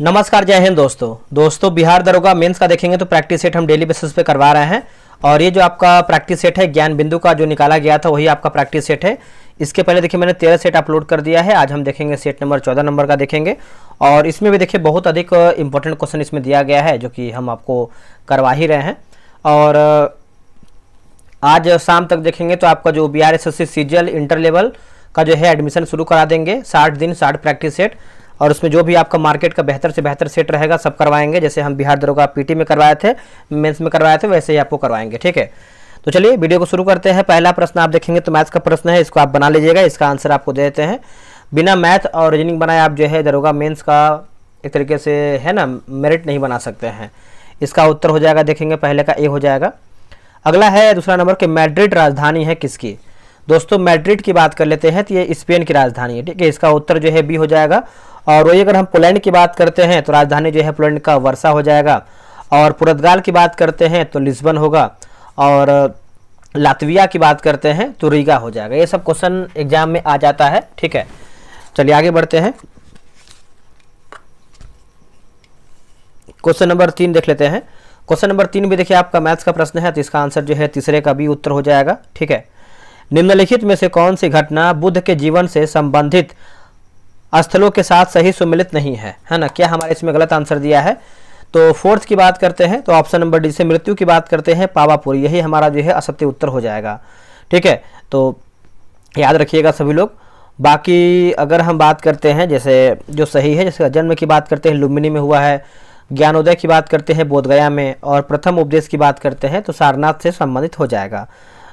नमस्कार, जय हिंद दोस्तों बिहार दरोगा मेंस का देखेंगे तो प्रैक्टिस सेट हम डेली बेसिस पे करवा रहे हैं। और ये जो आपका प्रैक्टिस सेट है ज्ञान बिंदु का जो निकाला गया था वही आपका प्रैक्टिस सेट है। इसके पहले देखिए मैंने 13 सेट अपलोड कर दिया है। आज हम देखेंगे सेट नंबर 14 नंबर का देखेंगे। और इसमें भी देखिए बहुत अधिक इंपॉर्टेंट क्वेश्चन इसमें दिया गया है जो कि हम आपको करवा ही रहे हैं। और आज शाम तक देखेंगे तो आपका जो BRSSC सीजीएल इंटर लेवल का जो है एडमिशन शुरू करा देंगे। 60 दिन 60 प्रैक्टिस सेट, और उसमें जो भी आपका मार्केट का बेहतर से बेहतर सेट रहेगा सब करवाएंगे। जैसे हम बिहार दरोगा पीटी में करवाए थे, मेंस में करवाए थे, वैसे ही आपको करवाएंगे। ठीक है, तो चलिए वीडियो को शुरू करते हैं। पहला प्रश्न आप देखेंगे तो मैथ्स का प्रश्न है, इसको आप बना लीजिएगा। इसका आंसर आपको दे देते हैं। बिना मैथ और रीजनिंग बनाए आप जो है दरोगा मेंस का एक तरीके से है ना मेरिट नहीं बना सकते हैं। इसका उत्तर हो जाएगा, देखेंगे पहले का ए हो जाएगा। अगला है दूसरा नंबर कि मैड्रिड राजधानी है किसकी। दोस्तों मैड्रिड की बात कर लेते हैं तो ये स्पेन की राजधानी है। ठीक है, इसका उत्तर जो है बी हो जाएगा। और वही अगर हम पोलैंड की बात करते हैं तो राजधानी जो है पोलैंड का वर्सा हो जाएगा। और पुर्तगाल की बात करते हैं तो लिस्बन होगा। और लातविया की बात करते हैं तो रीगा हो जाएगा। ये सब क्वेश्चन एग्जाम में आ जाता है। ठीक है, चलिए आगे बढ़ते हैं। क्वेश्चन नंबर 3 देख लेते हैं। क्वेश्चन नंबर 3 भी देखिए आपका मैथ्स का प्रश्न है, तो इसका आंसर जो है तीसरे का भी उत्तर हो जाएगा। ठीक है, निम्नलिखित में से कौन सी घटना बुद्ध के जीवन से संबंधित स्थलों के साथ सही सुमेलित नहीं है ना। क्या हमारे इसमें गलत आंसर दिया है। तो फोर्थ की बात करते हैं तो ऑप्शन नंबर डी से मृत्यु की बात करते हैं पावापुरी, यही हमारा जो है असत्य उत्तर हो जाएगा। ठीक है, तो याद रखिएगा सभी लोग। बाकी अगर हम बात करते हैं जैसे जो सही है, जैसे जन्म की बात करते हैं लुम्बिनी में हुआ है, ज्ञानोदय की बात करते हैं बोधगया में, और प्रथम उपदेश की बात करते हैं तो सारनाथ से संबंधित हो जाएगा।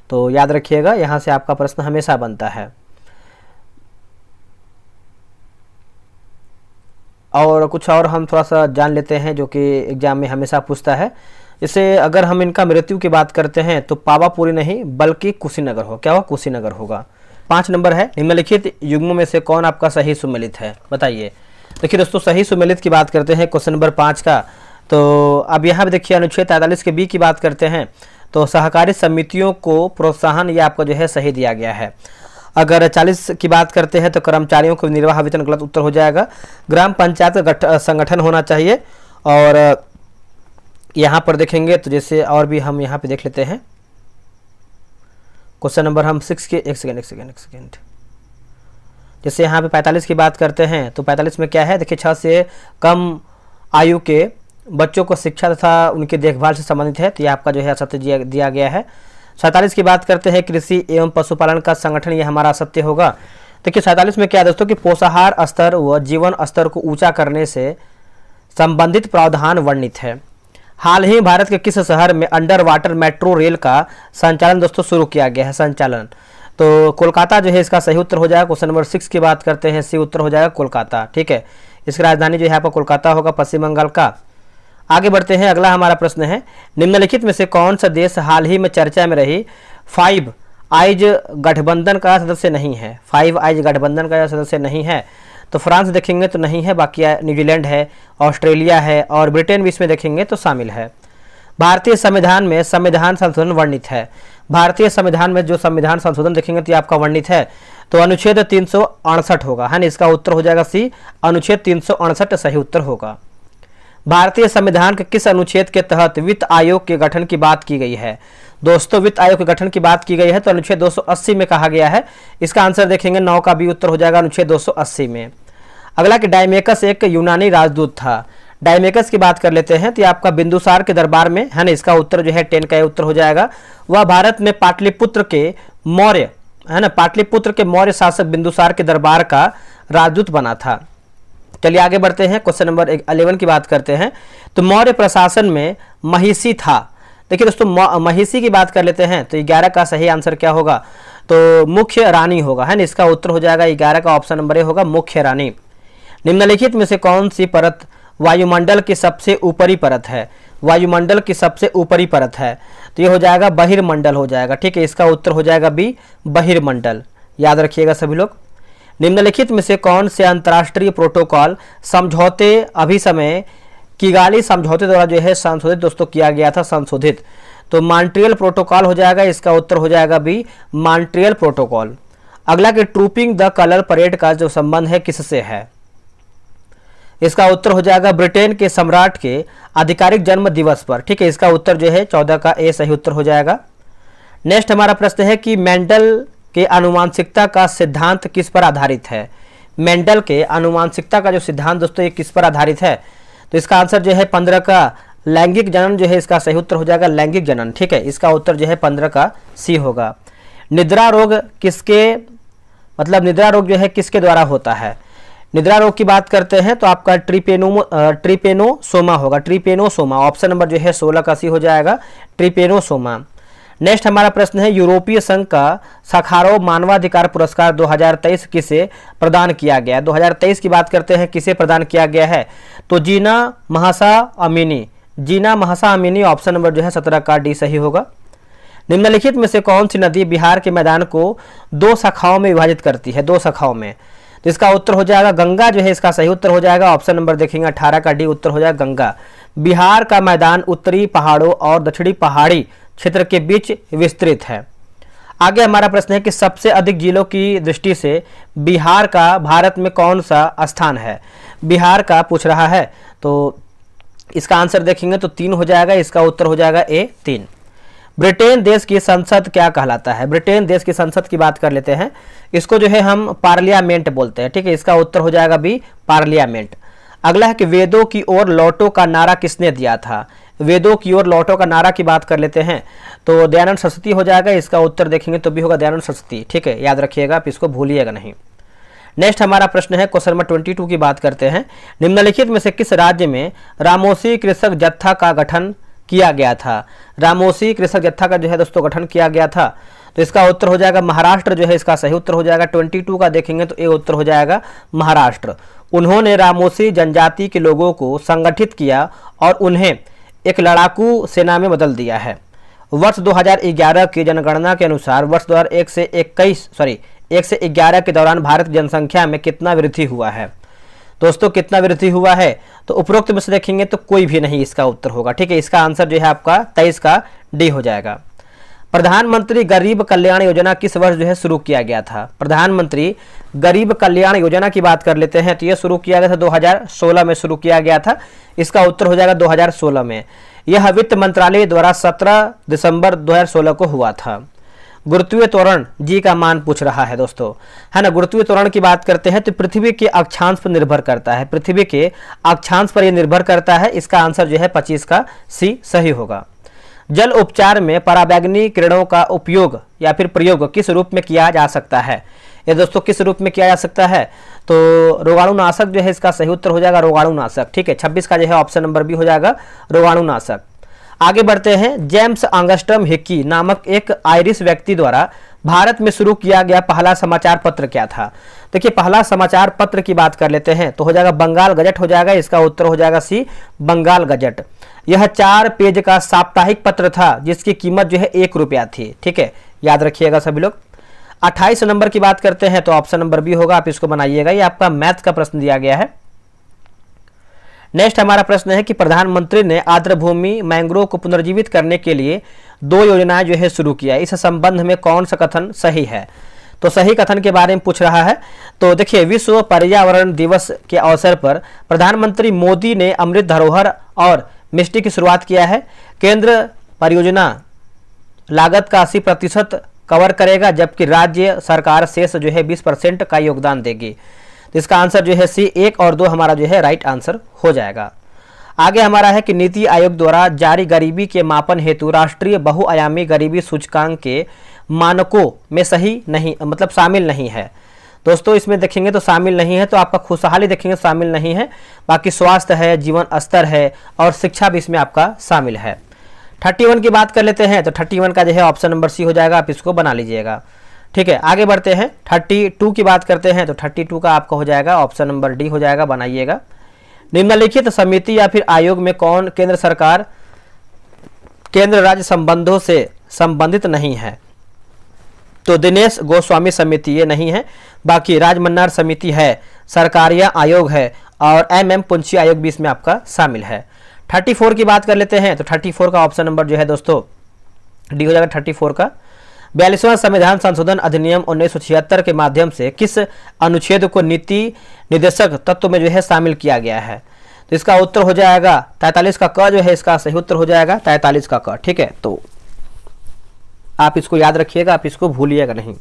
तो याद रखिएगा, यहाँ से आपका प्रश्न हमेशा बनता है। और कुछ और हम थोड़ा सा जान लेते हैं जो कि एग्जाम में हमेशा पूछता है। जैसे अगर हम इनका मृत्यु की बात करते हैं तो पावापुरी नहीं बल्कि कुशीनगर हो, क्या हो कुशीनगर होगा। 5 नंबर है, निम्नलिखित युग्मों में से कौन आपका सही सुमेलित है, बताइए। देखिए दोस्तों सही सुमेलित की बात करते हैं क्वेश्चन नंबर 5 का। तो अब यहाँ पे देखिए अनुच्छेद 43 के बी की बात करते हैं तो सहकारी समितियों को प्रोत्साहन, ये आपका जो है सही दिया गया है। अगर 40 की बात करते हैं तो कर्मचारियों को निर्वाह वेतन, गलत उत्तर हो जाएगा। ग्राम पंचायत का संगठन होना चाहिए। और यहाँ पर देखेंगे तो जैसे और भी हम यहाँ पे देख लेते हैं क्वेश्चन नंबर हम 6 के एक सेकेंड जैसे यहाँ पे 45 की बात करते हैं तो 45 में क्या है, देखिए 6 से कम आयु के बच्चों को शिक्षा तथा उनकी देखभाल से संबंधित है, तो ये आपका जो है असत्य दिया गया है। 47 की बात करते हैं कृषि एवं पशुपालन का संगठन, ये हमारा असत्य होगा। देखिए 47 में क्या है दोस्तों कि पोषाहार स्तर व जीवन स्तर को ऊंचा करने से संबंधित प्रावधान वर्णित है। हाल ही भारत के किस शहर में अंडर वाटर मेट्रो रेल का संचालन दोस्तों शुरू किया गया है संचालन। तो कोलकाता जो है इसका सही उत्तर हो जाएगा। क्वेश्चन नंबर 6 की बात करते हैं, सी उत्तर हो जाएगा कोलकाता। ठीक है, इसकी राजधानी जो है आपका कोलकाता होगा, पश्चिम बंगाल का। आगे बढ़ते हैं, अगला हमारा प्रश्न है निम्नलिखित में से कौन सा देश हाल ही में चर्चा में रही 5 आइज गठबंधन का सदस्य नहीं है। 5 आइज गठबंधन का सदस्य नहीं है तो फ्रांस देखेंगे तो नहीं है, बाकी न्यूजीलैंड है, ऑस्ट्रेलिया है, और ब्रिटेन भी इसमें देखेंगे तो शामिल है। भारतीय संविधान में संविधान संशोधन वर्णित है। भारतीय संविधान में जो संविधान संशोधन देखेंगे तो आपका वर्णित है तो अनुच्छेद 368 होगा, है ना। इसका उत्तर हो जाएगा सी, अनुच्छेद 368 सही उत्तर होगा। भारतीय संविधान के किस अनुच्छेद के तहत वित्त आयोग के गठन की बात की गई है। दोस्तों वित्त आयोग के गठन की बात की गई है तो अनुच्छेद 280 में कहा गया है। इसका आंसर देखेंगे 9 का भी उत्तर हो जाएगा अनुच्छेद 280 में। अगला कि डायमेकस एक यूनानी राजदूत था। डायमेकस की बात कर लेते हैं तो ये आपका बिंदुसार के दरबार में, है ना। इसका उत्तर जो है 10 का उत्तर हो जाएगा। वह भारत में पाटलिपुत्र के मौर्य, है ना, पाटलिपुत्र के मौर्य शासक बिंदुसार के दरबार का राजदूत बना था। चलिए आगे बढ़ते हैं, क्वेश्चन नंबर 11 की बात करते हैं तो मौर्य प्रशासन में महिषी था। देखिए दोस्तों महिषी की बात कर लेते हैं तो 11 का सही आंसर क्या होगा, तो मुख्य रानी होगा, है ना। इसका उत्तर हो जाएगा 11 का ऑप्शन नंबर ए होगा, मुख्य रानी। निम्नलिखित में से कौन सी परत वायुमंडल की सबसे ऊपरी परत है। वायुमंडल की सबसे ऊपरी परत है तो ये हो जाएगा बहिर्मंडल हो जाएगा। ठीक है, इसका उत्तर हो जाएगा बी, बहिर्मंडल। याद रखिएगा सभी लोग। निम्नलिखित में से कौन से अंतर्राष्ट्रीय प्रोटोकॉल समझौते अभी समय किगाली समझौते द्वारा जो है संशोधित दोस्तों किया गया था, संशोधित। तो मॉन्ट्रियल प्रोटोकॉल हो जाएगा, इसका उत्तर हो जाएगा बी, मॉन्ट्रियल प्रोटोकॉल। अगला कि ट्रूपिंग द कलर परेड का जो संबंध है किससे है। इसका उत्तर हो जाएगा ब्रिटेन के सम्राट के आधिकारिक जन्म दिवस पर। ठीक है, इसका उत्तर जो है 14 का ए सही उत्तर हो जाएगा। नेक्स्ट हमारा प्रश्न है कि मेंडल के आनुवांशिकता का सिद्धांत किस पर आधारित है। मेंडल के आनुवांशिकता का जो सिद्धांत दोस्तों ये किस पर आधारित है, तो इसका आंसर जो है 15 का लैंगिक जनन जो है इसका सही उत्तर हो जाएगा लैंगिक जनन। ठीक है, इसका उत्तर जो है 15 का सी होगा। निद्रा रोग किसके मतलब निद्रा रोग जो है किसके द्वारा होता है। निद्रा रोग की बात करते हैं तो आपका ट्रिपेनोसोमा होगा, ट्रिपेनोसोमा। ऑप्शन नंबर जो है 16 का सी हो जाएगा ट्रिपेनोसोमा। नेक्स्ट हमारा प्रश्न है यूरोपीय संघ का साखारोव मानवाधिकार पुरस्कार 2023 किसे प्रदान किया गया। 2023 की बात करते हैं किसे प्रदान किया गया है, तो जीना महासा अमीनी, जीना महासा अमीनी। ऑप्शन नंबर जो है 17 का डी सही होगा। निम्नलिखित में से कौन सी नदी बिहार के मैदान को 2 शाखाओं में विभाजित करती है, 2 शाखाओं में, तो इसका उत्तर हो जाएगा गंगा जो है इसका सही उत्तर हो जाएगा। ऑप्शन नंबर देखेंगे 18 का डी उत्तर हो जाएगा गंगा। बिहार का मैदान उत्तरी पहाड़ों और दक्षिणी पहाड़ी क्षेत्र के बीच विस्तृत है। आगे हमारा प्रश्न है कि सबसे अधिक जिलों की दृष्टि से बिहार का भारत में कौन सा स्थान है। बिहार का पूछ रहा है, तो इसका आंसर देखेंगे तो 3 हो जाएगा, इसका उत्तर हो जाएगा ए 3। ब्रिटेन देश की संसद क्या कहलाता है। ब्रिटेन देश की संसद की बात कर लेते हैं, इसको जो है हम पार्लियामेंट बोलते हैं। ठीक है, इसका उत्तर हो जाएगा बी पार्लियामेंट। अगला है कि वेदों की ओर लौटो का नारा किसने दिया था। वेदों की ओर लौटो का नारा की बात कर लेते हैं तो दयानंद सरस्वती हो जाएगा, इसका उत्तर देखेंगे तो भी होगा दयानंद सरस्वती। ठीक है, याद रखिएगा, आप इसको भूलिएगा नहीं। नेक्स्ट हमारा प्रश्न है क्वेश्चन नंबर 22 की बात करते हैं। निम्नलिखित में से किस राज्य में रामोसी कृषक जत्था का गठन किया गया था। रामोसी कृषक जत्था का जो है दोस्तों गठन किया गया था, तो इसका उत्तर हो जाएगा महाराष्ट्र जो है इसका सही उत्तर हो जाएगा। 22 का देखेंगे तो ए उत्तर हो जाएगा महाराष्ट्र। उन्होंने रामोसी जनजाति के लोगों को संगठित किया और उन्हें एक लड़ाकू सेना में बदल दिया है। वर्ष 2011 की जनगणना के अनुसार वर्ष 2001 से 11 के दौरान भारत की जनसंख्या में कितना वृद्धि हुआ है। दोस्तों कितना वृद्धि हुआ है, तो उपरोक्त में से देखेंगे तो कोई भी नहीं इसका उत्तर होगा। ठीक है, इसका आंसर जो है आपका 23 का डी हो जाएगा। प्रधानमंत्री गरीब कल्याण योजना किस वर्ष जो है शुरू किया गया था। प्रधानमंत्री गरीब कल्याण योजना की बात कर लेते हैं तो यह शुरू किया गया था 2016 में शुरू किया गया था, इसका उत्तर हो जाएगा 2016 में। यह वित्त मंत्रालय द्वारा 17 दिसंबर 2016 को हुआ था। गुरुत्वीय त्वरण जी का मान पूछ रहा है दोस्तों, है ना। गुरुत्वीय त्वरण की बात करते हैं तो पृथ्वी के अक्षांश पर निर्भर करता है, पृथ्वी के अक्षांश पर यह निर्भर करता है। इसका आंसर जो है 25 का सी सही होगा। जल उपचार में पराबैंगनी किरणों का उपयोग या फिर प्रयोग किस रूप में किया जा सकता है। ये दोस्तों किस रूप में किया जा सकता है, तो रोगाणुनाशक जो है इसका सही उत्तर हो जाएगा रोगाणुनाशक। ठीक है, 26 का जो है ऑप्शन नंबर बी हो जाएगा रोगाणुनाशक। आगे बढ़ते हैं। जेम्स अंगस्ट्रम हिक्की नामक एक आयरिश व्यक्ति द्वारा भारत में शुरू किया गया पहला समाचार पत्र क्या था। देखिए पहला समाचार पत्र की बात कर लेते हैं तो हो जाएगा बंगाल गजट हो जाएगा, इसका उत्तर हो जाएगा सी बंगाल गजट। यह 4 पेज का साप्ताहिक पत्र था जिसकी कीमत जो है 1 रुपया थी। ठीक है, याद रखिएगा सभी लोग। 28 नंबर की बात करते हैं तो ऑप्शन नंबर बी होगा, आप इसको बनाइएगा, ये आपका मैथ का प्रश्न दिया गया है। नेक्स्ट हमारा प्रश्न है कि प्रधानमंत्री ने आर्द्रभूमि मैंग्रोव को पुनर्जीवित करने के लिए 2 योजनाएं जो है शुरू किया, इस संबंध में कौन सा कथन सही है। तो सही कथन के बारे में पूछ रहा है। तो देखिए विश्व पर्यावरण दिवस के अवसर पर प्रधानमंत्री मोदी ने अमृत धरोहर और मिस्टी की शुरुआत किया है। केंद्र परियोजना लागत का 80% कवर करेगा जबकि राज्य सरकार शेष जो है 20% का योगदान देगी। तो इसका आंसर जो है सी 1 और 2 हमारा जो है राइट आंसर हो जाएगा। आगे हमारा है कि नीति आयोग द्वारा जारी गरीबी के मापन हेतु राष्ट्रीय बहुआयामी गरीबी सूचकांक के मानकों में सही नहीं मतलब शामिल नहीं है। दोस्तों इसमें देखेंगे तो शामिल नहीं है, तो आपका खुशहाली देखेंगे शामिल नहीं है, बाकी स्वास्थ्य है, जीवन स्तर है और शिक्षा भी इसमें आपका शामिल है। 31 की बात कर लेते हैं तो 31 का जो है ऑप्शन नंबर सी हो जाएगा, आप इसको बना लीजिएगा। ठीक है, आगे बढ़ते हैं। 32 की बात करते हैं तो 32 का आपका हो जाएगा ऑप्शन नंबर डी हो जाएगा, बनाइएगा। निम्नलिखित समिति या फिर आयोग में कौन केंद्र सरकार केंद्र राज्य संबंधों से संबंधित नहीं है। तो दिनेश गोस्वामी समिति ये नहीं है, बाकी राजमन्नार समिति है, सरकारिया आयोग है और MM पुंछी आयोग भी इसमें आपका शामिल है। 34 की बात कर लेते हैं तो 34 का ऑप्शन नंबर जो है दोस्तों डी हो जाएगा 34 का। 42वां संविधान संशोधन अधिनियम 1976 के माध्यम से किस अनुच्छेद को नीति निर्देशक तत्व में जो है शामिल किया गया है? तो इसका उत्तर हो जाएगा 43 का क जो है इसका सही उत्तर हो जाएगा 43 का क। ठीक है, तो आप इसको याद रखिएगा, आप इसको भूलिएगा नहीं।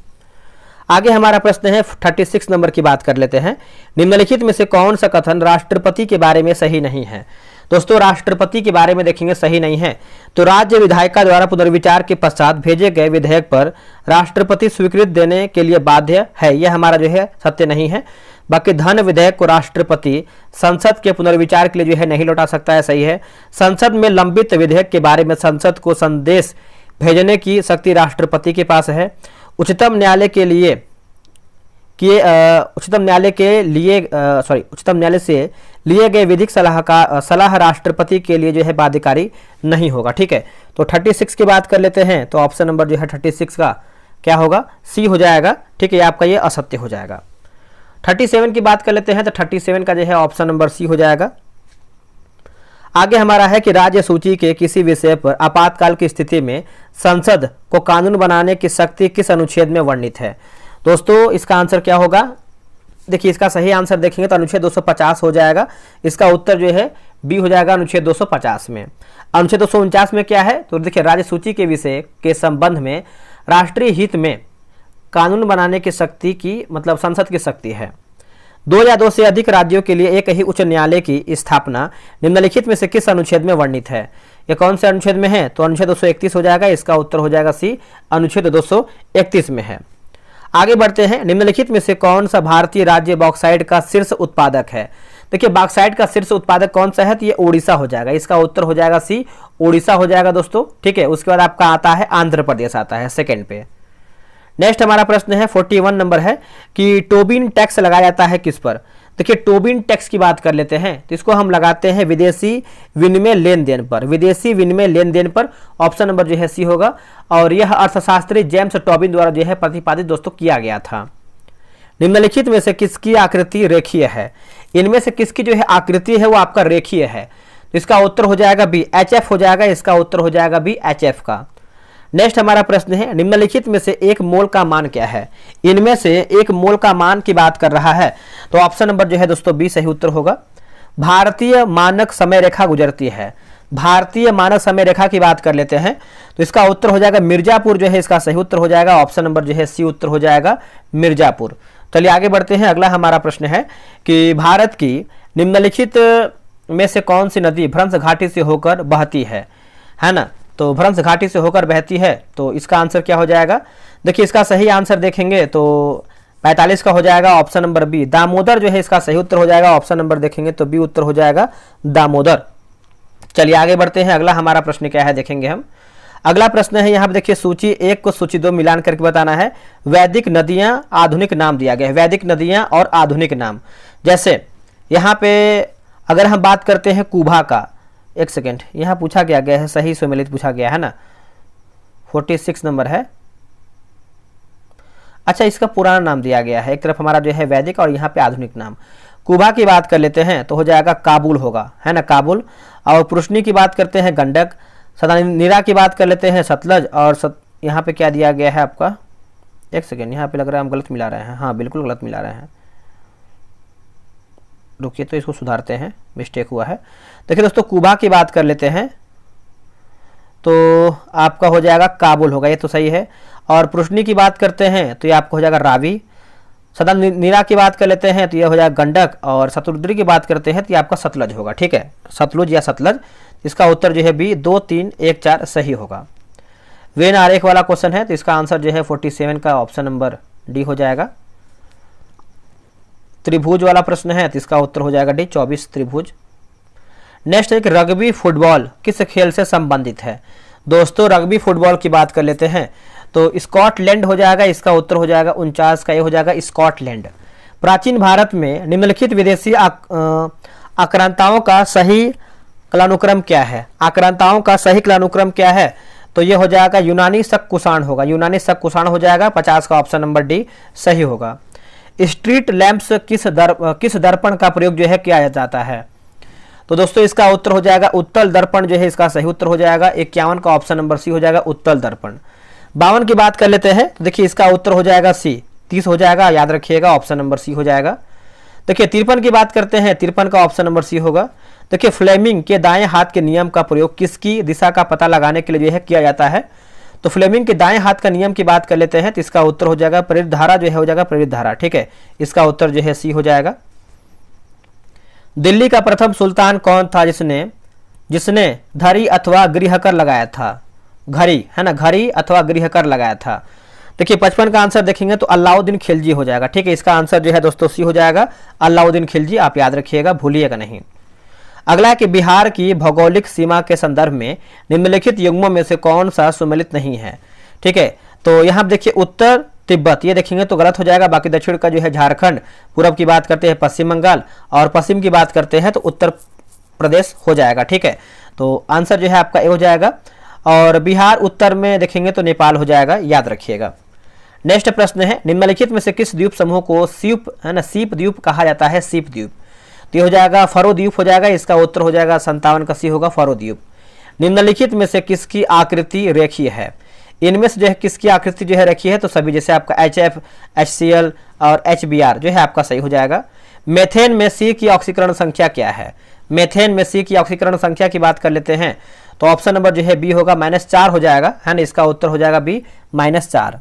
आगे हमारा प्रश्न है 36 नंबर की बात कर लेते हैं। निम्नलिखित में से कौन सा कथन राष्ट्रपति के बारे में सही नहीं है? दोस्तों राष्ट्रपति के बारे में देखेंगे सही नहीं है तो राज्य विधायिका द्वारा पुनर्विचार के पश्चात भेजे गए विधेयक पर राष्ट्रपति स्वीकृति देने के लिए बाध्य है, यह हमारा जो है सत्य नहीं है। बाकी धन विधेयक को राष्ट्रपति संसद के पुनर्विचार के लिए जो है नहीं लौटा सकता है, सही है। संसद में लंबित विधेयक के बारे में संसद को संदेश भेजने की शक्ति राष्ट्रपति के पास है। उच्चतम न्यायालय से लिए गए विधिक सलाह राष्ट्रपति के लिए जो है बाध्यकारी नहीं होगा। ठीक है, तो 36 की बात कर लेते हैं तो ऑप्शन नंबर जो है 36 का क्या होगा? सी हो जाएगा। ठीक है, आपका ये असत्य हो जाएगा। 37 की बात कर लेते हैं तो 37 का जो है ऑप्शन नंबर सी हो जाएगा। आगे हमारा है कि राज्य सूची के किसी विषय पर आपातकाल की स्थिति में संसद को कानून बनाने की शक्ति किस अनुच्छेद में वर्णित है? दोस्तों इसका आंसर क्या होगा? देखिए इसका सही आंसर देखेंगे तो अनुच्छेद 250 हो जाएगा। इसका उत्तर जो है बी हो जाएगा अनुच्छेद 250 में। अनुच्छेद 249 में क्या है? तो देखिए राज्य सूची के विषय के संबंध में राष्ट्रीय हित में कानून बनाने की शक्ति की मतलब संसद की शक्ति है। 2 या 2 से अधिक राज्यों के लिए एक ही उच्च न्यायालय की स्थापना निम्नलिखित में से किस अनुच्छेद में वर्णित है? ये कौन से अनुच्छेद में है? तो अनुच्छेद 231 हो जाएगा। इसका उत्तर हो जाएगा सी, अनुच्छेद 231 में है। आगे बढ़ते हैं। निम्नलिखित में से कौन सा भारतीय राज्य बॉक्साइट का शीर्ष उत्पादक है? देखिए बॉक्साइट का शीर्ष उत्पादक कौन सा है? तो ये उड़ीसा हो जाएगा। इसका उत्तर हो जाएगा सी, उड़ीसा हो जाएगा दोस्तों। ठीक है, उसके बाद आपका आता है आंध्र प्रदेश, आता है सेकेंड पे। नेक्स्ट हमारा प्रश्न है 41 नंबर है कि टोबिन टैक्स लगाया जाता है किस पर? देखिए टोबिन टैक्स की बात कर लेते हैं तो इसको हम लगाते हैं विदेशी विनिमय लेन देन पर। विदेशी विनिमय लेन देन पर ऑप्शन नंबर जो है सी होगा। और यह अर्थशास्त्री जेम्स टोबिन द्वारा जो है प्रतिपादित दोस्तों किया गया था। निम्नलिखित में से किसकी आकृति रेखीय है? इनमें से किसकी जो है आकृति है वो आपका रेखीय है? तो इसका उत्तर हो जाएगा बी, HF हो जाएगा। इसका उत्तर हो जाएगा बी, HF का। नेक्स्ट हमारा प्रश्न है निम्नलिखित में से एक मोल का मान क्या है? इनमें से एक मोल का मान की बात कर रहा है तो ऑप्शन नंबर जो है दोस्तों बी सही उत्तर होगा। भारतीय मानक समय रेखा गुजरती है। भारतीय मानक समय रेखा की बात कर लेते हैं तो इसका उत्तर हो जाएगा मिर्जापुर जो है इसका सही उत्तर हो जाएगा। ऑप्शन नंबर जो है सी उत्तर हो जाएगा मिर्जापुर। चलिए आगे बढ़ते हैं। अगला हमारा प्रश्न है कि भारत की निम्नलिखित में से कौन सी नदी भ्रंश घाटी से होकर बहती है ना? तो भ्रंश घाटी से होकर बहती है तो इसका आंसर क्या हो जाएगा? देखिए इसका सही आंसर देखेंगे तो 45 का हो जाएगा। ऑप्शन नंबर बी, दामोदर जो है इसका सही उत्तर हो जाएगा। ऑप्शन नंबर देखेंगे तो बी उत्तर हो जाएगा दामोदर। चलिए आगे बढ़ते हैं। अगला हमारा प्रश्न क्या है देखेंगे हम। अगला प्रश्न है यहाँ पे देखिए सूची 1 को सूची 2 मिलान करके बताना है। वैदिक नदियां आधुनिक नाम दिया गया है। वैदिक नदियां और आधुनिक नाम, जैसे यहाँ पे अगर हम बात करते हैं कुभा का, एक सेकेंड, यहाँ पूछा गया है सही सुमेलित पूछा गया है ना, 46 नंबर है। अच्छा इसका पुराना नाम दिया गया है। एक तरफ हमारा जो है वैदिक और यहाँ पे आधुनिक नाम। कुबा की बात कर लेते हैं तो हो जाएगा काबुल होगा, है ना, काबुल। और पुरुषनी की बात करते हैं गंडक। सदानीरा की बात कर लेते हैं सतलज। और यहाँ पे क्या दिया गया है आपका, एक सेकेंड, यहाँ पे लग रहा है हम गलत मिला रहे हैं। हाँ बिल्कुल गलत मिला रहे हैं, रुकिए तो इसको सुधारते हैं, मिस्टेक हुआ है। देखिए दोस्तों कुबा की बात कर लेते हैं तो आपका हो जाएगा काबुल होगा, ये तो सही है। और पुरुषनी की बात करते हैं तो ये आपका हो जाएगा रावी। सदानीरा की बात कर लेते हैं तो ये हो जाएगा गंडक। और शत्रुद्री की बात करते हैं तो ये आपका सतलज होगा। ठीक है, सतलुज या सतलज। इसका उत्तर जो है बी 2, 3, 1, 4 सही होगा। वेन आरेख वाला क्वेश्चन है तो इसका आंसर जो है 47 का ऑप्शन नंबर डी हो जाएगा। त्रिभुज वाला प्रश्न है तो इसका उत्तर हो जाएगा डी, 24 त्रिभुज। नेक्स्ट एक रग्बी फुटबॉल किस खेल से संबंधित है? दोस्तों रग्बी फुटबॉल की बात कर लेते हैं तो स्कॉटलैंड हो जाएगा। इसका उत्तर हो जाएगा 49 का, ये हो जाएगा स्कॉटलैंड। प्राचीन भारत में निम्नलिखित विदेशी आक्रांताओं का सही कालानुक्रम क्या है? आक्रांताओं का सही कालानुक्रम क्या है? तो ये हो जाएगा यूनानी शक कुषाण होगा। यूनानी शक कुषाण हो जाएगा, 50 का ऑप्शन नंबर डी सही होगा। स्ट्रीट लैंप्स किस दर्पण का प्रयोग जो है किया जाता है? तो दोस्तों इसका उत्तर हो जाएगा उत्तल दर्पण जो है इसका सही उत्तर हो जाएगा। 51 का ऑप्शन नंबर सी हो जाएगा उत्तल दर्पण। 52 की बात कर लेते हैं तो देखिए इसका उत्तर हो जाएगा सी, 30 हो जाएगा, याद रखिएगा ऑप्शन नंबर सी हो जाएगा। देखिए 53 की बात करते हैं, 53 का ऑप्शन नंबर सी होगा। देखिए फ्लेमिंग के दाएं हाथ के नियम का प्रयोग किसकी दिशा का पता लगाने के लिए जो है किया जाता है? तो फ्लेमिंग के दाएं हाथ का नियम की बात कर लेते हैं तो इसका उत्तर हो जाएगा प्रेरित धारा, जो है हो जाएगा प्रेरित धारा। ठीक है, इसका उत्तर जो है सी हो जाएगा। दिल्ली का प्रथम सुल्तान कौन था जिसने धरी अथवा गृहकर लगाया था? घड़ी है ना, घड़ी अथवा गृहकर लगाया था। देखिए 55 का आंसर देखेंगे तो अलाउद्दीन खिलजी हो जाएगा। ठीक है, इसका आंसर जो है दोस्तों सी हो जाएगा, अलाउद्दीन खिलजी, आप याद रखिएगा, भूलिएगा नहीं। अगला है कि बिहार की भौगोलिक सीमा के संदर्भ में निम्नलिखित युग्मों में से कौन सा सुमेलित नहीं है? ठीक है, तो यहाँ देखिए उत्तर तिब्बत, ये देखेंगे तो गलत हो जाएगा। बाकी दक्षिण का जो है झारखंड, पूरब की बात करते हैं पश्चिम बंगाल, और पश्चिम की बात करते हैं तो उत्तर प्रदेश हो जाएगा। ठीक है, तो आंसर जो है आपका ए हो जाएगा। और बिहार उत्तर में देखेंगे तो नेपाल हो जाएगा, याद रखिएगा। नेक्स्ट प्रश्न है, निम्नलिखित में से किस द्वीप समूह को सीप है ना, सीप द्वीप कहा जाता है? सीप द्वीप, तो हो जाएगा फरो द्वीप हो जाएगा, इसका उत्तर हो जाएगा 57 का सी होगा, फरो द्वीप। निम्नलिखित में से किसकी आकृति रेखीय है? इनमें से जो है किसकी आकृति जो है रेखीय है? तो सभी, जैसे आपका HF, HCl और HBr जो है आपका सही हो जाएगा। मेथेन में सी की ऑक्सीकरण संख्या क्या है? मेथेन में सी की ऑक्सीकरण संख्या की बात कर लेते हैं तो ऑप्शन नंबर जो है बी होगा, -4 हो जाएगा, है ना, इसका उत्तर हो जाएगा बी, -4।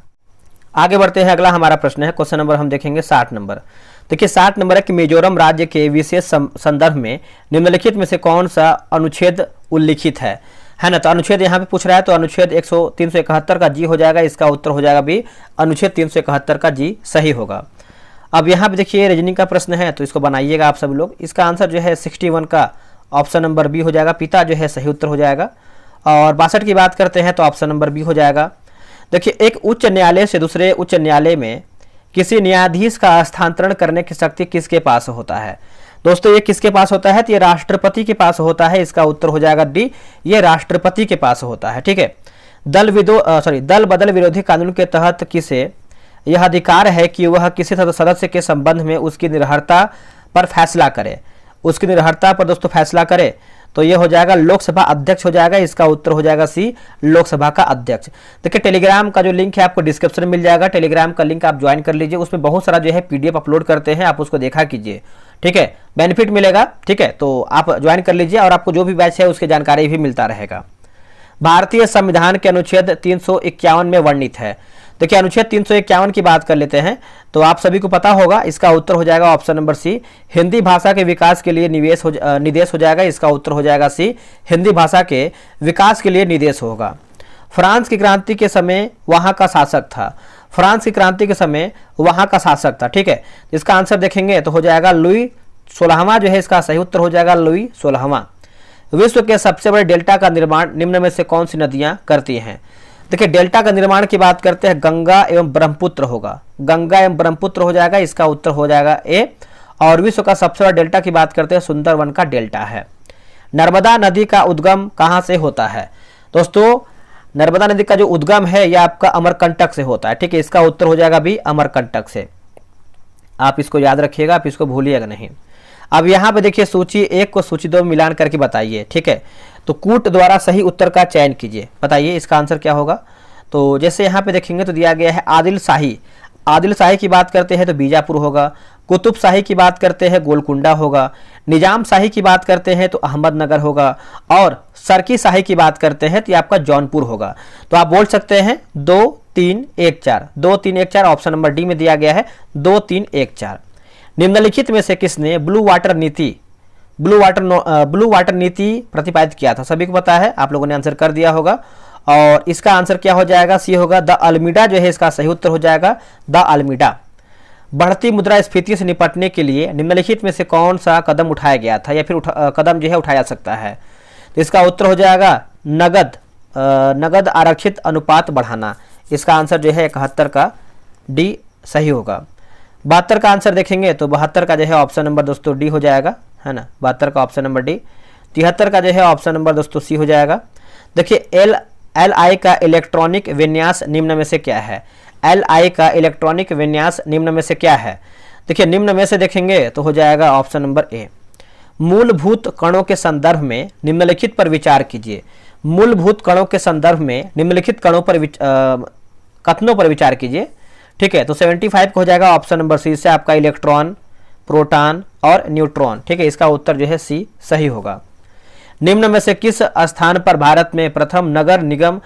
आगे बढ़ते हैं, अगला हमारा प्रश्न है, क्वेश्चन नंबर हम देखेंगे 60 नंबर। देखिए 60 नंबर है कि मिजोरम राज्य के विशेष संदर्भ में निम्नलिखित में से कौन सा अनुच्छेद उल्लिखित है ना? तो अनुच्छेद यहाँ पे पूछ रहा है तो अनुच्छेद 371 का जी हो जाएगा, इसका उत्तर हो जाएगा बी, अनुच्छेद 371 का जी सही होगा। अब यहाँ पे देखिए रीजनिंग का प्रश्न है तो इसको बनाइएगा आप सब लोग। इसका आंसर जो है 61 का ऑप्शन नंबर बी हो जाएगा, पिता जो है सही उत्तर हो जाएगा। और 62 की बात करते हैं तो ऑप्शन नंबर बी हो जाएगा। देखिए एक उच्च न्यायालय से दूसरे उच्च न्यायालय में किसी न्यायाधीश का स्थानांतरण करने की शक्ति किसके पास होता है? दोस्तों ये किसके पास होता है? तो ये राष्ट्रपति के पास होता है, इसका उत्तर हो जाएगा डी, ये राष्ट्रपति के पास होता है। ठीक है, दल बदल विरोधी कानून के तहत किसे यह अधिकार है कि वह किसी सदस्य के संबंध में उसकी निर्भरता पर फैसला करे? उसकी निर्भरता पर दोस्तों फैसला करे तो ये हो जाएगा लोकसभा अध्यक्ष हो जाएगा, इसका उत्तर हो जाएगा सी, लोकसभा का अध्यक्ष। देखिए टेलीग्राम का जो लिंक है आपको डिस्क्रिप्शन में मिल जाएगा, टेलीग्राम का लिंक आप ज्वाइन कर लीजिए, उसमें बहुत सारा जो है PDF अपलोड करते हैं, आप उसको देखा कीजिए। ठीक है, बेनिफिट मिलेगा। ठीक है, तो आप ज्वाइन कर लीजिए और आपको जो भी बैच है उसकी जानकारी भी मिलता रहेगा। भारतीय संविधान के अनुच्छेद 351 में वर्णित है। देखिए अनुच्छेद 351 की बात कर लेते हैं तो आप सभी को पता होगा, इसका उत्तर हो जाएगा ऑप्शन नंबर सी, हिंदी भाषा के विकास के लिए निदेश हो जाएगा, इसका उत्तर हो जाएगा सी, हिंदी भाषा के विकास के लिए निदेश होगा। फ्रांस की क्रांति के समय वहां का शासक था, फ्रांस की क्रांति के समय वहां का शासक था। ठीक है, इसका आंसर देखेंगे तो हो जाएगा लुई 16वां जो है इसका सही उत्तर हो जाएगा लुई 16वां। विश्व के सबसे बड़े डेल्टा का निर्माण निम्न में से कौन सी नदियां करती हैं? देखिए डेल्टा का निर्माण की बात करते हैं, गंगा एवं ब्रह्मपुत्र होगा, गंगा एवं ब्रह्मपुत्र हो जाएगा, इसका उत्तर हो जाएगा ए। और विश्व का सबसे बड़ा डेल्टा की बात करते हैं, सुंदरवन का डेल्टा है। नर्मदा नदी का उद्गम कहाँ से होता है? दोस्तों नर्मदा नदी का जो उद्गम है यह आपका अमरकंटक से होता है। ठीक है, इसका उत्तर हो जाएगा बी, अमरकंटक से। आप इसको याद रखिएगा, आप इसको भूलिएगा नहीं। अब यहाँ पे देखिए सूची 1 को सूची 2 में मिलान करके बताइए। ठीक है, तो कूट द्वारा सही उत्तर का चयन कीजिए, बताइए इसका आंसर क्या होगा। तो जैसे यहाँ पे देखेंगे तो दिया गया है आदिल शाही, आदिल शाही की बात करते हैं तो बीजापुर होगा, कुतुब शाही की बात करते हैं गोलकुंडा होगा, निजाम शाही की बात करते हैं तो अहमदनगर होगा, और सरकी शाही की बात करते हैं तो ये आपका जौनपुर होगा। तो आप बोल सकते हैं 2 3 1 4, 2 3 1 4 ऑप्शन नंबर डी में दिया गया है 2 3 1 4। निम्नलिखित में से किसने ब्लू वाटर नीति प्रतिपादित किया था? सभी को पता है, आप लोगों ने आंसर कर दिया होगा। और इसका आंसर क्या हो जाएगा? सी होगा, द अल्मीडा जो है इसका सही उत्तर हो जाएगा द अल्मीडा। बढ़ती मुद्रास्फीति से निपटने के लिए निम्नलिखित में से कौन सा कदम उठाया गया था या फिर कदम जो है उठाया जा सकता है? तो इसका उत्तर हो जाएगा नगद आरक्षित अनुपात बढ़ाना, इसका आंसर जो है 71 का डी सही होगा। 72 का आंसर देखेंगे तो 72 का जो है ऑप्शन नंबर दोस्तों डी हो जाएगा, है ना, 72 का ऑप्शन नंबर डी। 73 का जो है ऑप्शन नंबर दोस्तों सी हो जाएगा। देखिए LI का इलेक्ट्रॉनिक विन्यास निम्न में से क्या है? LI का इलेक्ट्रॉनिक विन्यास निम्न में से क्या है? देखिए निम्न में से देखेंगे तो हो जाएगा ऑप्शन नंबर ए। मूलभूत कणों के संदर्भ में निम्नलिखित पर विचार कीजिए। मूलभूत कणों के संदर्भ में निम्नलिखित कणों पर कथनों पर विचार कीजिए। ठीक है, तो 75 को हो जाएगा ऑप्शन नंबर सी से आपका इलेक्ट्रॉन, प्रोटॉन और न्यूट्रॉन। ठीक है, इसका उत्तर जो है सी सही होगा। निम्न में से किस स्थान पर भारत में प्रथम नगर निगम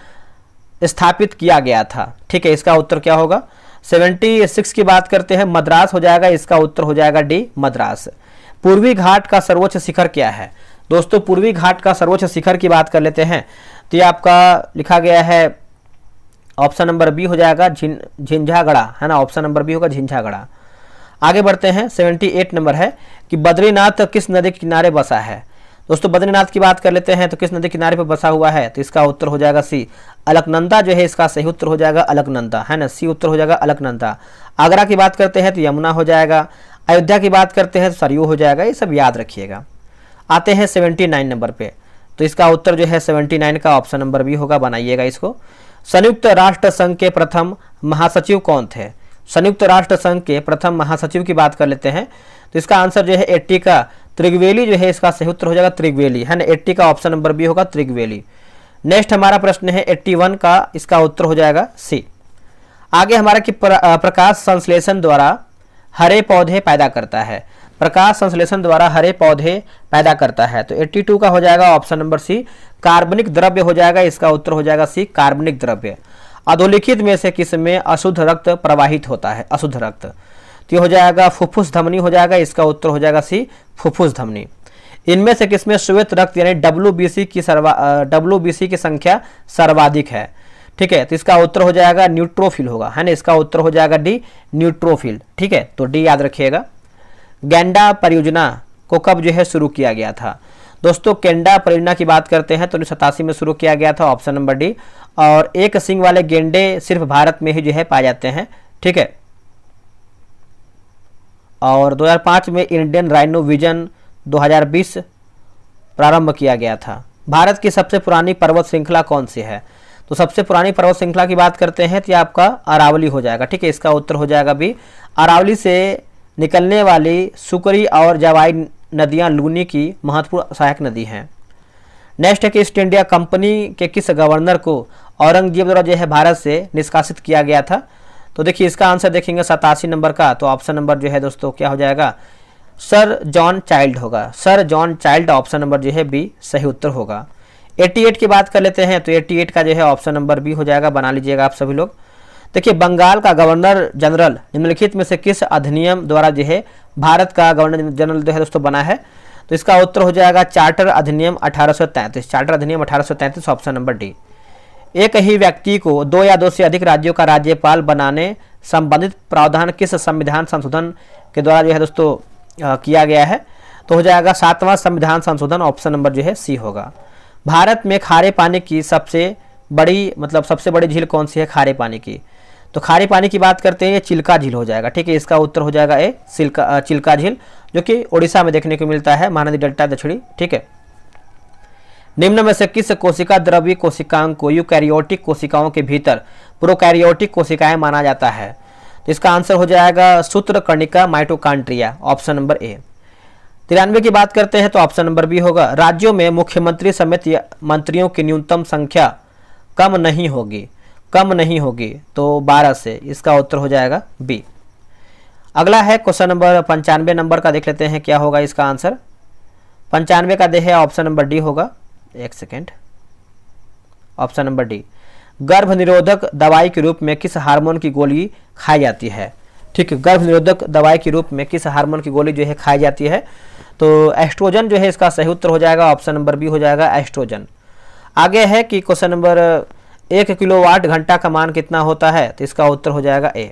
स्थापित किया गया था? ठीक है, इसका उत्तर क्या होगा? 76 की बात करते हैं, मद्रास हो जाएगा, इसका उत्तर हो जाएगा डी मद्रास। पूर्वी घाट का सर्वोच्च शिखर क्या है? दोस्तों पूर्वी घाट का सर्वोच्च शिखर की बात कर लेते हैं तो ये आपका लिखा गया है ऑप्शन नंबर बी हो जाएगा झिंझागड़ा, है ना, ऑप्शन नंबर बी होगा झिंझागड़ा। आगे बढ़ते हैं, 78 नंबर है कि बद्रीनाथ किस नदी के किनारे बसा है? दोस्तों बद्रीनाथ की बात कर लेते हैं तो किस नदी किनारे पर बसा हुआ है? तो इसका उत्तर हो जाएगा सी अलकनंदा जो है, इसका सही उत्तर हो जाएगा अलकनंदा, है ना, सी उत्तर हो जाएगा अलकनंदा। आगरा की बात करते हैं तो यमुना हो जाएगा, अयोध्या की बात करते हैं तो सरयू हो जाएगा, ये सब याद रखिएगा। आते हैं 79 नंबर पे, तो इसका उत्तर जो है 79 का ऑप्शन नंबर बी होगा, बनाइएगा इसको। संयुक्त राष्ट्र संघ के प्रथम महासचिव कौन थे? संयुक्त राष्ट्र संघ के प्रथम महासचिव की बात कर लेते हैं तो इसका आंसर जो है 80 का त्रिगवेली जो है, इसका सही उत्तर हो जाएगा त्रिगवेली, है ना, 80 का ऑप्शन नंबर बी होगा त्रिगवेली। नेक्स्ट हमारा प्रश्न है 81 का, इसका उत्तर हो जाएगा सी। आगे हमारा कि प्रकाश संश्लेषण द्वारा हरे पौधे पैदा करता है, प्रकाश संश्लेषण द्वारा हरे पौधे पैदा करता है, तो 82 का हो जाएगा ऑप्शन नंबर सी कार्बनिक द्रव्य हो जाएगा, इसका उत्तर हो जाएगा सी कार्बनिक द्रव्य। अधोलिखित में से किस में अशुद्ध रक्त प्रवाहित होता है? अशुद्ध रक्त, तो ये हो जाएगा फुफ्फुस धमनी हो जाएगा, इसका उत्तर हो जाएगा सी फुफ्फुस धमनी। इनमें से किसमें श्वेत रक्त यानी WBC की संख्या सर्वाधिक है? ठीक है, तो इसका उत्तर हो जाएगा न्यूट्रोफिल होगा, है ना, इसका उत्तर हो जाएगा डी न्यूट्रोफिल। ठीक है, तो डी याद रखिएगा। गैंडा परियोजना को कब जो है शुरू किया गया था? दोस्तों गैंडा परियोजना की बात करते हैं तो 1987 में शुरू किया गया था, ऑप्शन नंबर डी। और एक सींग वाले गेंडे सिर्फ भारत में ही जो है पाए जाते हैं। ठीक है, और 2005 में इंडियन राइनो विजन 2020 प्रारंभ किया गया था। भारत की सबसे पुरानी पर्वत श्रृंखला कौन सी है? तो सबसे पुरानी पर्वत श्रृंखला की बात करते हैं तो ये आपका अरावली हो जाएगा। ठीक है, इसका उत्तर हो जाएगा बी। अरावली से निकलने वाली सुकरी और जवाई नदियां लूनी की महत्वपूर्ण सहायक नदी हैं। नेक्स्ट है कि ईस्ट इंडिया कंपनी के किस गवर्नर को औरंगजेब द्वारा जो है भारत से निष्कासित किया गया था? तो देखिए इसका आंसर देखेंगे 87 नंबर का, तो ऑप्शन नंबर जो है दोस्तों क्या हो जाएगा? सर जॉन चाइल्ड होगा, sir John child option number जो है बी सही उत्तर होगा। 88 की बात कर लेते हैं तो 88 का जो है ऑप्शन नंबर बी हो जाएगा, बना लीजिएगा आप सभी लोग। देखिए बंगाल का गवर्नर जनरल निम्नलिखित में से किस अधिनियम द्वारा जो है भारत का गवर्नर जनरल जो है दोस्तों बना है? तो इसका उत्तर हो जाएगा चार्टर अधिनियम 1833, चार्टर अधिनियम 1833 ऑप्शन नंबर डी। एक ही व्यक्ति को 2 या 2 से अधिक राज्यों का राज्यपाल बनाने संबंधित प्रावधान किस संविधान संशोधन के द्वारा जो है दोस्तों किया गया है? तो हो जाएगा 7वां संविधान संशोधन, ऑप्शन नंबर जो है सी होगा। भारत में खारे पानी की सबसे बड़ी झील कौन सी है खारे पानी की? तो खारे पानी की बात करते हैं ये चिल्का झील हो जाएगा। ठीक है, इसका उत्तर हो जाएगा ए चिल्का झील, जो कि उड़ीसा में देखने को मिलता है, महानदी डेल्टा दक्षिणी। ठीक है, निम्न में से किस कोशिका द्रव्य कोशिकांग को यूकैरियोटिक कोशिकाओं के भीतर प्रोकैरियोटिक कोशिकाएं माना जाता है? तो इसका आंसर हो जाएगा सूत्रकर्णिका माइटोकॉन्ड्रिया, ऑप्शन नंबर ए। 93 की बात करते हैं तो ऑप्शन नंबर बी होगा। राज्यों में मुख्यमंत्री समेत मंत्रियों की न्यूनतम संख्या कम नहीं होगी, तो 12 से, इसका उत्तर हो जाएगा बी। अगला है क्वेश्चन नंबर 95 नंबर का, देख लेते हैं क्या होगा इसका आंसर। 95 का दे है ऑप्शन नंबर डी होगा, एक सेकेंड, ऑप्शन नंबर डी। गर्भ निरोधक दवाई के रूप में किस हार्मोन की गोली खाई जाती है? ठीक है, गर्भ निरोधक दवाई के रूप में किस हार्मोन की गोली जो है खाई जाती है? तो एस्ट्रोजन जो है इसका सही उत्तर हो जाएगा, ऑप्शन नंबर बी हो जाएगा एस्ट्रोजन। आगे है कि क्वेश्चन नंबर 1 किलोवाट घंटा का मान कितना होता है? तो इसका उत्तर हो जाएगा ए।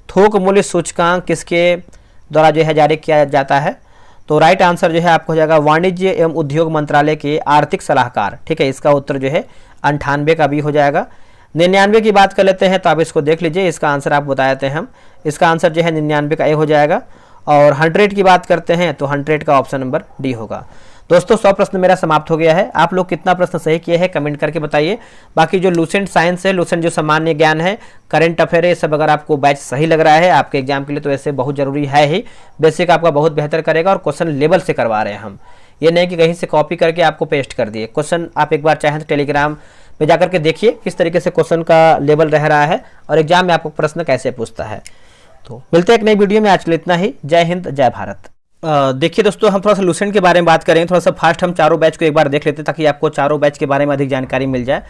थोक मूल्य सूचकांक किसके द्वारा जो है जारी किया जाता है? तो राइट आंसर जो है आपको हो जाएगा वाणिज्य एवं उद्योग मंत्रालय के आर्थिक सलाहकार। ठीक है, इसका उत्तर जो है 98 का भी हो जाएगा। 99 की बात कर लेते हैं तो आप इसको देख लीजिए, इसका आंसर आप बता देते हैं हम। इसका आंसर जो है 99 का ए हो जाएगा। और 100 की बात करते हैं तो 100 का ऑप्शन नंबर डी होगा। दोस्तों 100 प्रश्न मेरा समाप्त हो गया है। आप लोग कितना प्रश्न सही किए हैं कमेंट करके बताइए। बाकी जो लूसेंट साइंस है, लूसेंट जो सामान्य ज्ञान है, करंट अफेयर है, सब अगर आपको बैच सही लग रहा है आपके एग्जाम के लिए तो ऐसे बहुत जरूरी है ही। बेसिक आपका बहुत बेहतर करेगा और क्वेश्चन लेवल से करवा रहे हैं हम, ये नहीं कि कहीं से कॉपी करके आपको पेस्ट कर दिए। क्वेश्चन आप एक बार चाहें तो टेलीग्राम पे जाकर के देखिए किस तरीके से क्वेश्चन का लेवल रह रहा है और एग्जाम में आपको प्रश्न कैसे पूछता है। तो मिलते हैं एक नई वीडियो में, आज के लिए इतना ही। जय हिंद, जय भारत। देखिए दोस्तों, हम थोड़ा सा लूसेंट के बारे में बात करेंगे। थोड़ा सा फास्ट हम चारों बैच को एक बार देख लेते हैं ताकि आपको चारों बैच के बारे में अधिक जानकारी मिल जाए।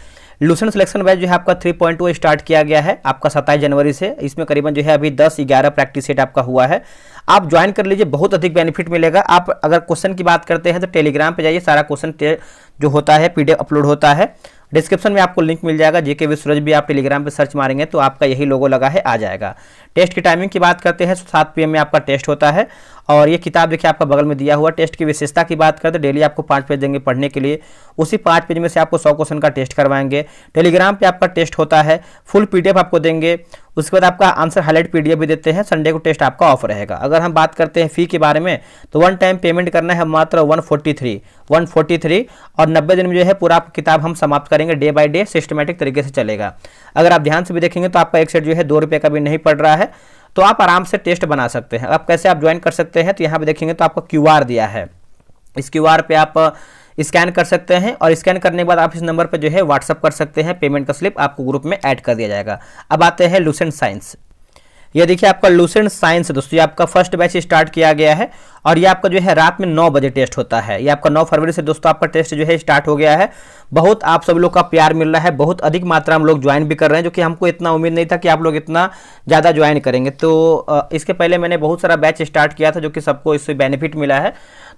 लूसेंट सिलेक्शन बैच जो है आपका 3.2 स्टार्ट किया गया है आपका 27 जनवरी से। इसमें करीबन जो है अभी 10-11 प्रैक्टिस सेट आपका हुआ है। आप ज्वाइन कर लीजिए, बहुत अधिक बेनिफिट मिलेगा। आप अगर क्वेश्चन की बात करते हैं तो टेलीग्राम पे जाइए, सारा क्वेश्चन जो होता है PDF अपलोड होता है। डिस्क्रिप्शन में आपको लिंक मिल जाएगा, JK विद सूरज भी आप टेलीग्राम पे सर्च मारेंगे तो आपका यही लोगो लगा है, आ जाएगा। टेस्ट की टाइमिंग की बात करते हैं 7 PM में आपका टेस्ट होता है। और ये किताब देखिए आपका बगल में दिया हुआ। टेस्ट की विशेषता की बात करते हैं, डेली आपको 5 पेज देंगे पढ़ने के लिए। उसी 5 पेज में से आपको 100 क्वेश्चन का टेस्ट करवाएंगे। टेलीग्राम पे आपका टेस्ट होता है, फुल PDF आपको देंगे। उसके बाद आपका आंसर हाईलाइट PDF भी देते हैं। संडे को टेस्ट आपका ऑफ रहेगा। अगर हम बात करते हैं फ़ी के बारे में तो 1 टाइम पेमेंट करना है मात्र 143 और 90 दिन में जो है पूरा किताब हम समाप्त करेंगे। डे बाय डे सिस्टमेटिक तरीके से चलेगा। अगर आप ध्यान से भी देखेंगे तो आपका एक सेट जो है 2 रुपये का भी नहीं पड़ रहा है, तो आप आराम से टेस्ट बना सकते हैं। आप कैसे आप ज्वाइन कर सकते हैं तो यहाँ पे देखेंगे तो आपका QR दिया है। इस QR पे आप स्कैन कर सकते हैं और स्कैन करने के बाद आप इस नंबर पर जो है व्हाट्सअप कर सकते हैं। पेमेंट का स्लिप आपको ग्रुप में ऐड कर दिया जाएगा। अब आते हैं लूसेंट साइंस। ये देखिए आपका लूसेंट साइंस दोस्तों, ये आपका फर्स्ट बैच स्टार्ट किया गया है और ये आपका जो है रात में 9 बजे टेस्ट होता है। ये आपका 9 फरवरी से दोस्तों आपका टेस्ट जो है स्टार्ट हो गया है। बहुत आप सब लोग का प्यार मिल रहा है, बहुत अधिक मात्रा में लोग ज्वाइन भी कर रहे हैं, जो कि हमको इतना उम्मीद नहीं था कि आप लोग इतना ज़्यादा ज्वाइन करेंगे। तो इसके पहले मैंने बहुत सारा बैच स्टार्ट किया था जो कि सबको इससे बेनिफिट मिला है,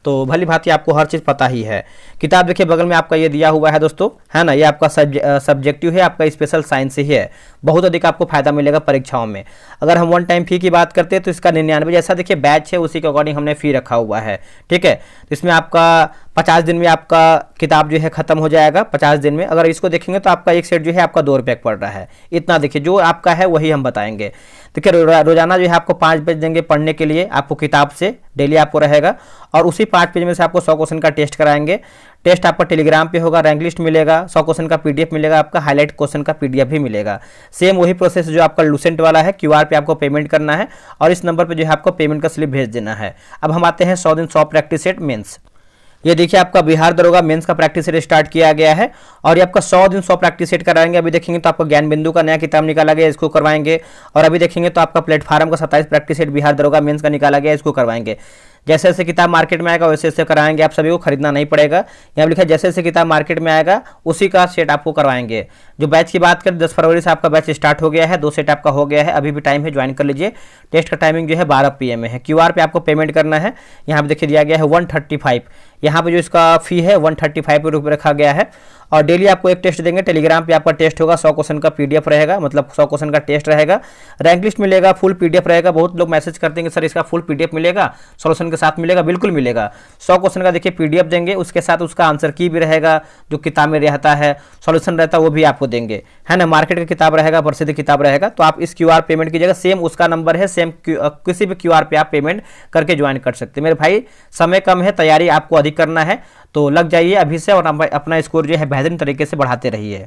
तो भली भांति आपको हर चीज़ पता ही है। किताब देखिए बगल में आपका ये दिया हुआ है दोस्तों, है ना। ये आपका सब्जेक्टिव है, आपका स्पेशल साइंस ही है। बहुत अधिक आपको फायदा मिलेगा परीक्षाओं में। अगर हम 1 टाइम फ़ी की बात करते हैं तो इसका 99 जैसा देखिए बैच है, उसी के अकॉर्डिंग हमने फ़ी रखा हुआ है, ठीक है। तो इसमें आपका 50 दिन में आपका किताब जो है ख़त्म हो जाएगा। 50 दिन में अगर इसको देखेंगे तो आपका एक सेट जो है आपका 2 रुपये पड़ रहा है। इतना देखिए, जो आपका है वही हम बताएंगे। देखिए रोजाना जो है आपको 5 पेज देंगे पढ़ने के लिए, आपको किताब से डेली आपको रहेगा। और उसी 5 पेज में से आपको 100 क्वेश्चन का टेस्ट कराएंगे। टेस्ट आपका टेलीग्राम पे होगा, रैंक लिस्ट मिलेगा, 100 क्वेश्चन का PDF मिलेगा, आपका हाईलाइट क्वेश्चन का PDF भी मिलेगा। सेम वही प्रोसेस जो आपका लूसेंट वाला है, QR पे आपको पेमेंट करना है और इस नंबर पे जो है आपको पेमेंट का स्लिप भेज देना है। अब हम आते हैं 100 दिन 100 प्रैक्टिस सेट मेंस। ये देखिए आपका बिहार दरोगा मेंस का प्रैक्टिस सेट स्टार्ट किया गया है और ये आपका 100 दिन 100 प्रैक्टिस सेट कराएंगे। अभी देखेंगे तो आपका ज्ञान बिंदु का नया किताब निकाला गया, इसको करवाएंगे। और अभी देखेंगे तो आपका प्लेटफार्म का 27 प्रैक्टिस सेट बिहार दरोगा मेंस का निकाला गया, इसको करवाएंगे। जैसे जैसे किताब मार्केट में आएगा वैसे वैसे कराएंगे, आप सभी को खरीदना नहीं पड़ेगा। यहाँ लिखा है जैसे जैसे किताब मार्केट में आएगा उसी का सेट आपको करवाएंगे। जो बैच की बात करें 10 फरवरी से आपका बैच स्टार्ट हो गया है, 2 सेट आपका हो गया है, अभी भी टाइम है, ज्वाइन कर लीजिए। टेस्ट का टाइमिंग जो है 12 PM में है। QR पे आपको पेमेंट करना है, यहाँ पे देखिए दिया गया है 135। यहाँ पे जो इसका फी है 135 रुपये रखा गया है। और डेली आपको एक टेस्ट देंगे। टेलीग्राम पे आपका टेस्ट होगा, 100 क्वेश्चन का PDF रहेगा, मतलब 100 क्वेश्चन का टेस्ट रहेगा। रैंक लिस्ट मिलेगा, फुल PDF रहेगा। बहुत लोग मैसेज करते हैं कि सर इसका फुल PDF मिलेगा, सॉल्यूशन के साथ मिलेगा। बिल्कुल मिलेगा। 100 क्वेश्चन का देखिए PDF देंगे, उसके साथ उसका आंसर की भी रहेगा, जो किताब में रहता है, सॉल्यूशन रहता है वो भी आपको देंगे, है ना। मार्केट का किताब रहेगा, प्रसिद्ध किताब रहेगा। तो आप इस QR पेमेंट कीजिएगा, सेम उसका नंबर है, सेम किसी भी QR पे आप पेमेंट करके ज्वाइन कर सकते हैं। मेरे भाई समय कम है, तैयारी आपको अधिक करना है, तो लग जाइए अभी से और अपना स्कोर जो है बेहतरीन तरीके से बढ़ाते रहिए।